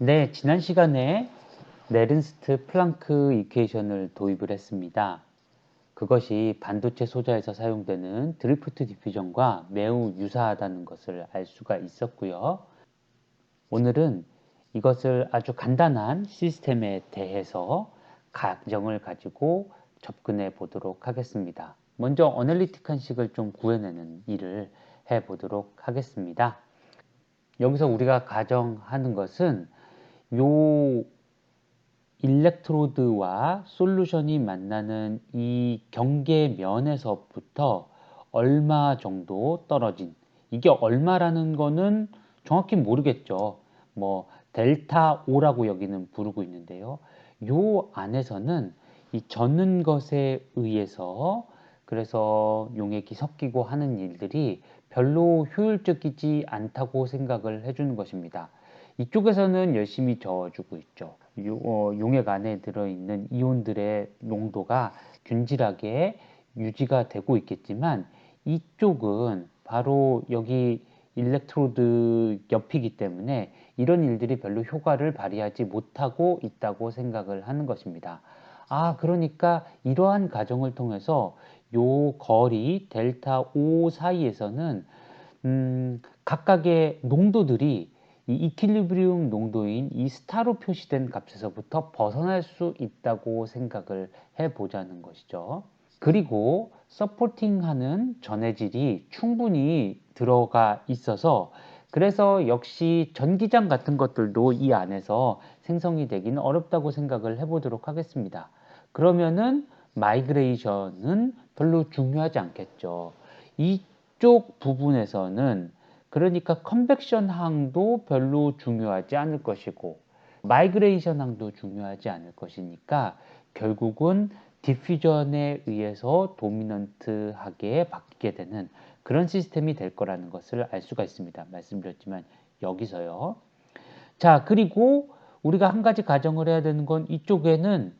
네, 지난 시간에 네른스트 플랑크 이퀘이션을 도입을 했습니다. 그것이 반도체 소자에서 사용되는 드리프트 디퓨전과 매우 유사하다는 것을 알 수가 있었고요. 오늘은 이것을 아주 간단한 시스템에 대해서 가정을 가지고 접근해 보도록 하겠습니다. 먼저 어널리틱한 식을 좀 구해내는 일을 해 보도록 하겠습니다. 여기서 우리가 가정하는 것은 요 일렉트로드와 솔루션이 만나는 이 경계면에서부터 얼마 정도 떨어진, 이게 얼마라는 거는 정확히 모르겠죠. 뭐 델타 O라고 여기는 부르고 있는데요. 요 안에서는 이 젖는 것에 의해서 그래서 용액이 섞이고 하는 일들이 별로 효율적이지 않다고 생각을 해주는 것입니다. 이쪽에서는 열심히 저어주고 있죠. 용액 안에 들어있는 이온들의 농도가 균질하게 유지가 되고 있겠지만 이쪽은 바로 여기 일렉트로드 옆이기 때문에 이런 일들이 별로 효과를 발휘하지 못하고 있다고 생각을 하는 것입니다. 그러니까 이러한 과정을 통해서 요 거리 델타 O 사이에서는 각각의 농도들이 이 이퀄리브리움 농도인 이 스타로 표시된 값에서부터 벗어날 수 있다고 생각을 해보자는 것이죠. 그리고 서포팅하는 전해질이 충분히 들어가 있어서 그래서 역시 전기장 같은 것들도 이 안에서 생성이 되기는 어렵다고 생각을 해보도록 하겠습니다. 그러면은 마이그레이션은 별로 중요하지 않겠죠. 이쪽 부분에서는 그러니까 컨벡션 항도 별로 중요하지 않을 것이고 마이그레이션 항도 중요하지 않을 것이니까 결국은 디퓨전에 의해서 도미넌트하게 바뀌게 되는 그런 시스템이 될 거라는 것을 알 수가 있습니다. 말씀드렸지만 여기서요. 자, 그리고 우리가 한 가지 가정을 해야 되는 건 이쪽에는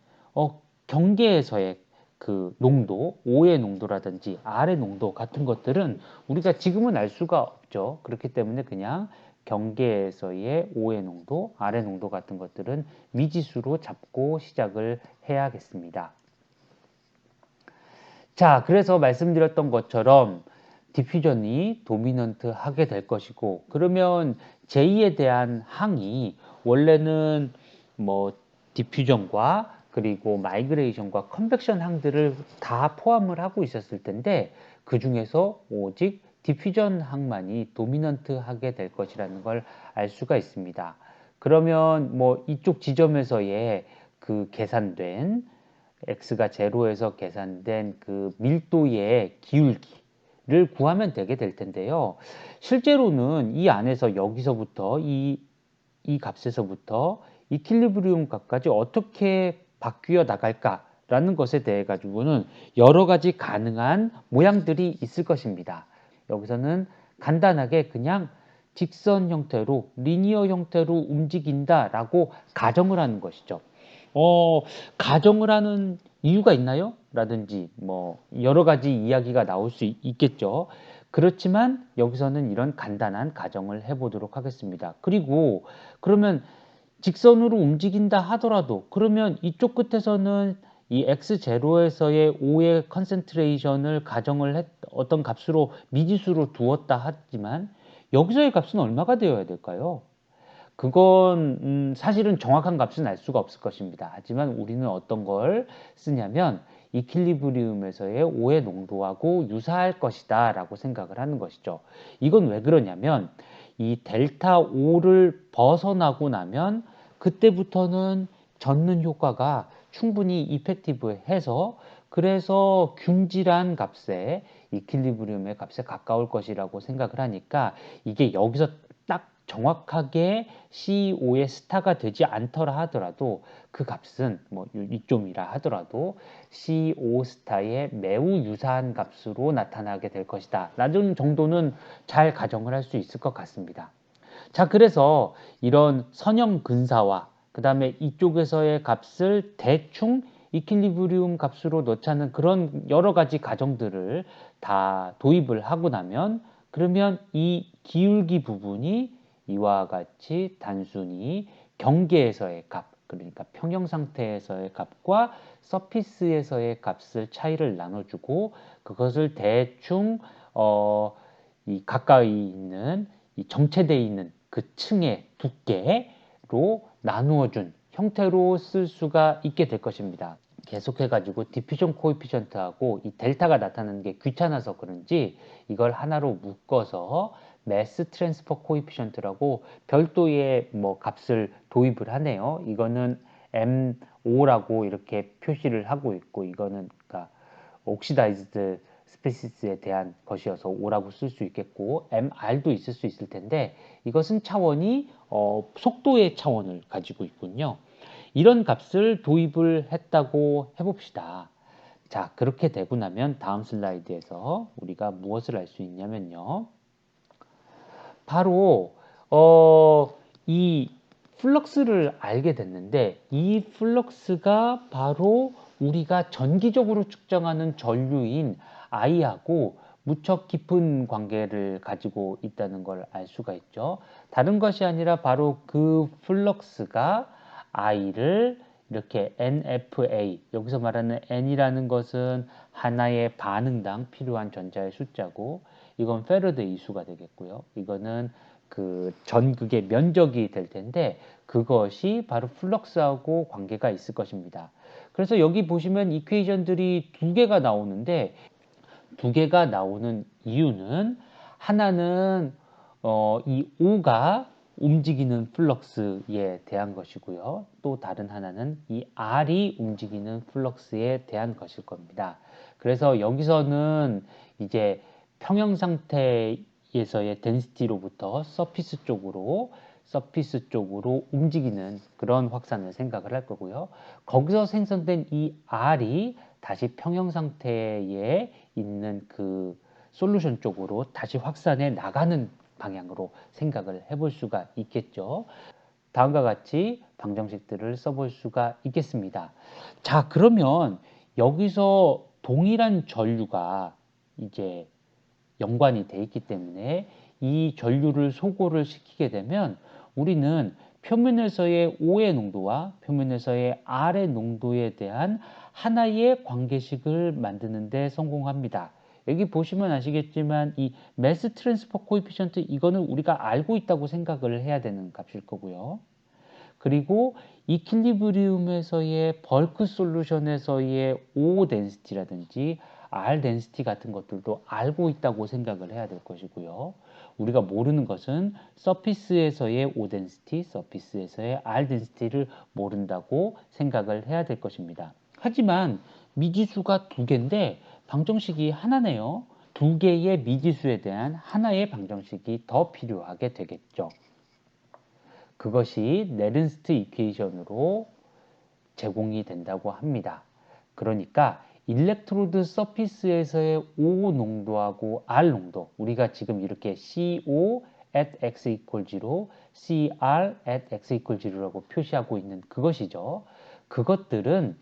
경계에서의 그 농도, O의 농도라든지 R의 농도 같은 것들은 우리가 지금은 알 수가 없죠. 그렇기 때문에 그냥 경계에서의 O의 농도, R의 농도 같은 것들은 미지수로 잡고 시작을 해야겠습니다. 자, 그래서 말씀드렸던 것처럼 디퓨전이 도미넌트 하게 될 것이고, 그러면 J에 대한 항이 원래는 뭐 디퓨전과 그리고 마이그레이션과 컨벡션 항들을 다 포함을 하고 있었을 텐데 그 중에서 오직 디퓨전 항만이 도미넌트 하게 될 것이라는 걸 알 수가 있습니다. 그러면 뭐 이쪽 지점에서의 그 계산된 x가 제로에서 계산된 그 밀도의 기울기를 구하면 되게 될 텐데요. 실제로는 이 안에서 여기서부터 이 값에서부터 이퀄리브리움 값까지 어떻게 바뀌어 나갈까라는 것에 대해 가지고는 여러 가지 가능한 모양들이 있을 것입니다. 여기서는 간단하게 그냥 직선 형태로 리니어 형태로 움직인다라고 가정을 하는 것이죠. 가정을 하는 이유가 있나요? 라든지 뭐 여러 가지 이야기가 나올 수 있겠죠. 그렇지만 여기서는 이런 간단한 가정을 해보도록 하겠습니다. 그리고 그러면 직선으로 움직인다 하더라도 그러면 이쪽 끝에서는 이 x0에서의 O의 컨센트레이션을 가정을 어떤 값으로 미지수로 두었다 하지만 여기서의 값은 얼마가 되어야 될까요? 그건 사실은 정확한 값은 알 수가 없을 것입니다. 하지만 우리는 어떤 걸 쓰냐면 이퀄리브리움에서의 O의 농도하고 유사할 것이다 라고 생각을 하는 것이죠. 이건 왜 그러냐면 이 델타 O를 벗어나고 나면 그때부터는 젖는 효과가 충분히 이펙티브해서 그래서 균질한 값에 이퀄리브리움의 값에 가까울 것이라고 생각을 하니까 이게 여기서 딱 정확하게 CEO의 스타가 되지 않더라 하더라도 그 값은 뭐 이점이라 하더라도 CEO 스타에 매우 유사한 값으로 나타나게 될 것이다 라는 정도는 잘 가정을 할 수 있을 것 같습니다. 자, 그래서 이런 선형 근사와 그 다음에 이쪽에서의 값을 대충 이퀄리브리움 값으로 넣자는 그런 여러 가지 가정들을 다 도입을 하고 나면 그러면 이 기울기 부분이 이와 같이 단순히 경계에서의 값, 그러니까 평형 상태에서의 값과 서피스에서의 값을 차이를 나눠주고 그것을 대충 이 가까이 있는 이 정체되어 있는 그 층의 두께로 나누어준 형태로 쓸 수가 있게 될 것입니다. 계속해가지고 디퓨전 코에피션트하고 이 델타가 나타나는 게 귀찮아서 그런지 이걸 하나로 묶어서 매스 트랜스퍼 코에피션트라고 별도의 뭐 값을 도입을 하네요. 이거는 M5라고 이렇게 표시를 하고 있고 이거는 그러니까 옥시다이즈드 스페시스에 대한 것이어서 5라고 쓸 수 있겠고 MR도 있을 수 있을 텐데 이것은 차원이 속도의 차원을 가지고 있군요. 이런 값을 도입을 했다고 해봅시다. 자, 그렇게 되고 나면 다음 슬라이드에서 우리가 무엇을 알 수 있냐면요. 바로 이 플럭스를 알게 됐는데 이 플럭스가 바로 우리가 전기적으로 측정하는 전류인 I하고 무척 깊은 관계를 가지고 있다는 걸 알 수가 있죠. 다른 것이 아니라 바로 그 플럭스가 I를 이렇게 NFA, 여기서 말하는 N이라는 것은 하나의 반응당 필요한 전자의 숫자고 이건 페러데이 수가 되겠고요. 이거는 그 전극의 면적이 될 텐데 그것이 바로 플럭스하고 관계가 있을 것입니다. 그래서 여기 보시면 이퀘이션들이 두 개가 나오는데 두 개가 나오는 이유는 하나는 이 O가 움직이는 플럭스에 대한 것이고요. 또 다른 하나는 이 R이 움직이는 플럭스에 대한 것일 겁니다. 그래서 여기서는 이제 평형 상태에서의 덴시티로부터 서피스 쪽으로 움직이는 그런 확산을 생각을 할 거고요. 거기서 생성된 이 R이 다시 평형 상태에 있는 그 솔루션 쪽으로 다시 확산해 나가는 방향으로 생각을 해볼 수가 있겠죠. 다음과 같이 방정식들을 써볼 수가 있겠습니다. 자, 그러면 여기서 동일한 전류가 이제 연관이 돼 있기 때문에 이 전류를 소고를 시키게 되면 우리는 표면에서의 O의 농도와 표면에서의 R의 농도에 대한 하나의 관계식을 만드는 데 성공합니다. 여기 보시면 아시겠지만 이 매스 트랜스퍼 코에피션트 이거는 우리가 알고 있다고 생각을 해야 되는 값일 거고요. 그리고 이퀄리브리움에서의 벌크 솔루션에서의 O 덴시티라든지 R 덴시티 같은 것들도 알고 있다고 생각을 해야 될 것이고요. 우리가 모르는 것은 서피스에서의 O 덴시티, 서피스에서의 R 덴시티를 모른다고 생각을 해야 될 것입니다. 하지만 미지수가 두 개인데 방정식이 하나네요. 두 개의 미지수에 대한 하나의 방정식이 더 필요하게 되겠죠. 그것이 네른스트 이퀘이션으로 제공이 된다고 합니다. 그러니까 일렉트로드 서피스에서의 O 농도하고 R 농도, 우리가 지금 이렇게 CO at x equals 0, CR at x equals 0라고 표시하고 있는 그것이죠. 그것들은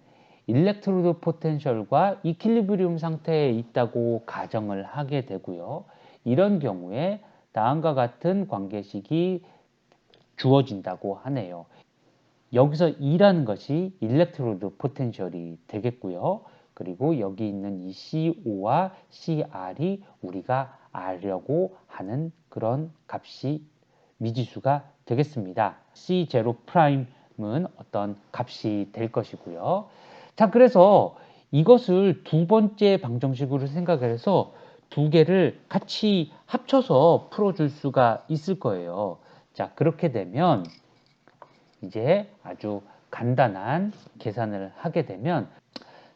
일렉트로드 포텐셜과 이퀄리브리움 상태에 있다고 가정을 하게 되고요. 이런 경우에 다음과 같은 관계식이 주어진다고 하네요. 여기서 E라는 것이 일렉트로드 포텐셜이 되겠고요. 그리고 여기 있는 이 CO와 CR이 우리가 알려고 하는 그런 값이 미지수가 되겠습니다. C0'은 어떤 값이 될 것이고요. 자, 그래서 이것을 두 번째 방정식으로 생각을 해서 두 개를 같이 합쳐서 풀어줄 수가 있을 거예요. 자, 그렇게 되면 이제 아주 간단한 계산을 하게 되면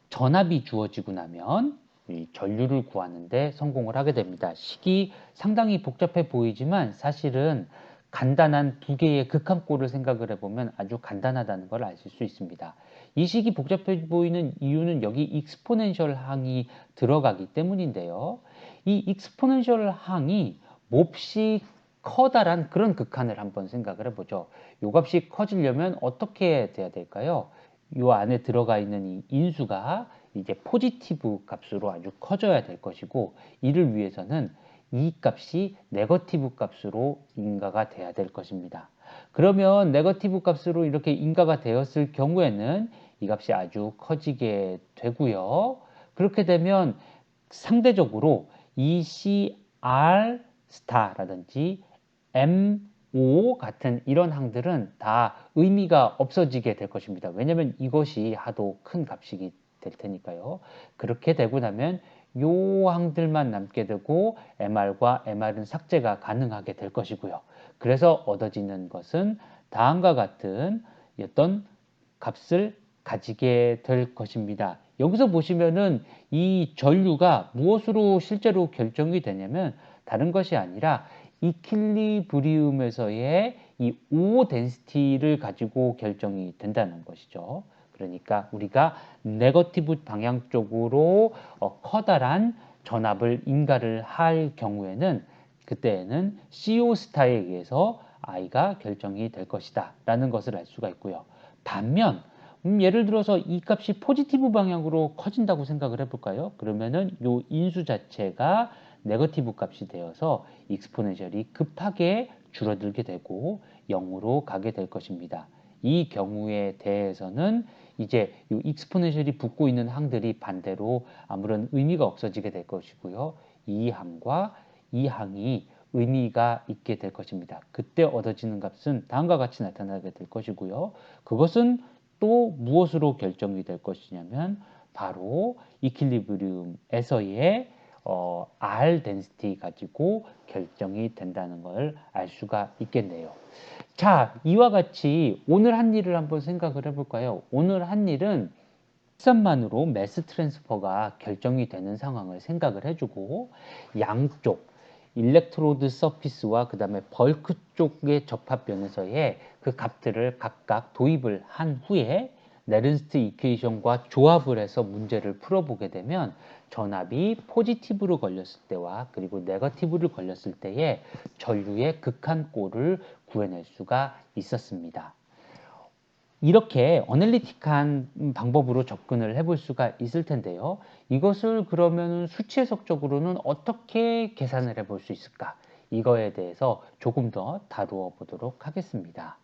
전압이 주어지고 나면 이 전류를 구하는데 성공을 하게 됩니다. 식이 상당히 복잡해 보이지만 사실은 간단한 두 개의 극한꼴을 생각을 해보면 아주 간단하다는 걸 아실 수 있습니다. 이 식이 복잡해 보이는 이유는 여기 익스포넨셜 항이 들어가기 때문인데요. 이 익스포넨셜 항이 몹시 커다란 그런 극한을 한번 생각을 해보죠. 요 값이 커지려면 어떻게 돼야 될까요? 요 안에 들어가 있는 이 인수가 이제 포지티브 값으로 아주 커져야 될 것이고 이를 위해서는 이 값이 네거티브 값으로 인가가 돼야 될 것입니다. 그러면 네거티브 값으로 이렇게 인가가 되었을 경우에는 이 값이 아주 커지게 되고요. 그렇게 되면 상대적으로 이 CR 스타라든지 MO 같은 이런 항들은 다 의미가 없어지게 될 것입니다. 왜냐하면 이것이 하도 큰 값이 될 테니까요. 그렇게 되고 나면 요 항들만 남게 되고 MR과 MR은 삭제가 가능하게 될 것이고요. 그래서 얻어지는 것은 다음과 같은 어떤 값을 가지게 될 것입니다. 여기서 보시면은 이 전류가 무엇으로 실제로 결정이 되냐면 다른 것이 아니라 이퀄리브리움에서의 이 O 덴시티를 가지고 결정이 된다는 것이죠. 그러니까 우리가 네거티브 방향 쪽으로 커다란 전압을 인가를 할 경우에는 그때에는 CO 스타에 의해서 I가 결정이 될 것이다 라는 것을 알 수가 있고요. 반면 예를 들어서 이 값이 포지티브 방향으로 커진다고 생각을 해볼까요? 그러면은 요 인수 자체가 네거티브 값이 되어서 익스포넨셜이 급하게 줄어들게 되고 0으로 가게 될 것입니다. 이 경우에 대해서는 이제 이 익스포넨셜이 붙고 있는 항들이 반대로 아무런 의미가 없어지게 될 것이고요. 이 항과 이 항이 의미가 있게 될 것입니다. 그때 얻어지는 값은 다음과 같이 나타나게 될 것이고요. 그것은 또 무엇으로 결정이 될 것이냐면 바로 이퀄리브리움에서의 R 덴시티 가지고 결정이 된다는 걸 알 수가 있겠네요. 자, 이와 같이 오늘 한 일을 한번 생각을 해볼까요? 오늘 한 일은 합산만으로 매스 트랜스퍼가 결정이 되는 상황을 생각을 해주고 양쪽 일렉트로드 서피스와 그 다음에 벌크 쪽의 접합변에서의 그 값들을 각각 도입을 한 후에 네른스트 이퀘이션과 조합을 해서 문제를 풀어보게 되면 전압이 포지티브로 걸렸을 때와 그리고 네거티브를 걸렸을 때의 전류의 극한꼴을 구해낼 수가 있었습니다. 이렇게 어널리틱한 방법으로 접근을 해볼 수가 있을 텐데요. 이것을 그러면 수치 해석적으로는 어떻게 계산을 해볼 수 있을까? 이거에 대해서 조금 더 다루어 보도록 하겠습니다.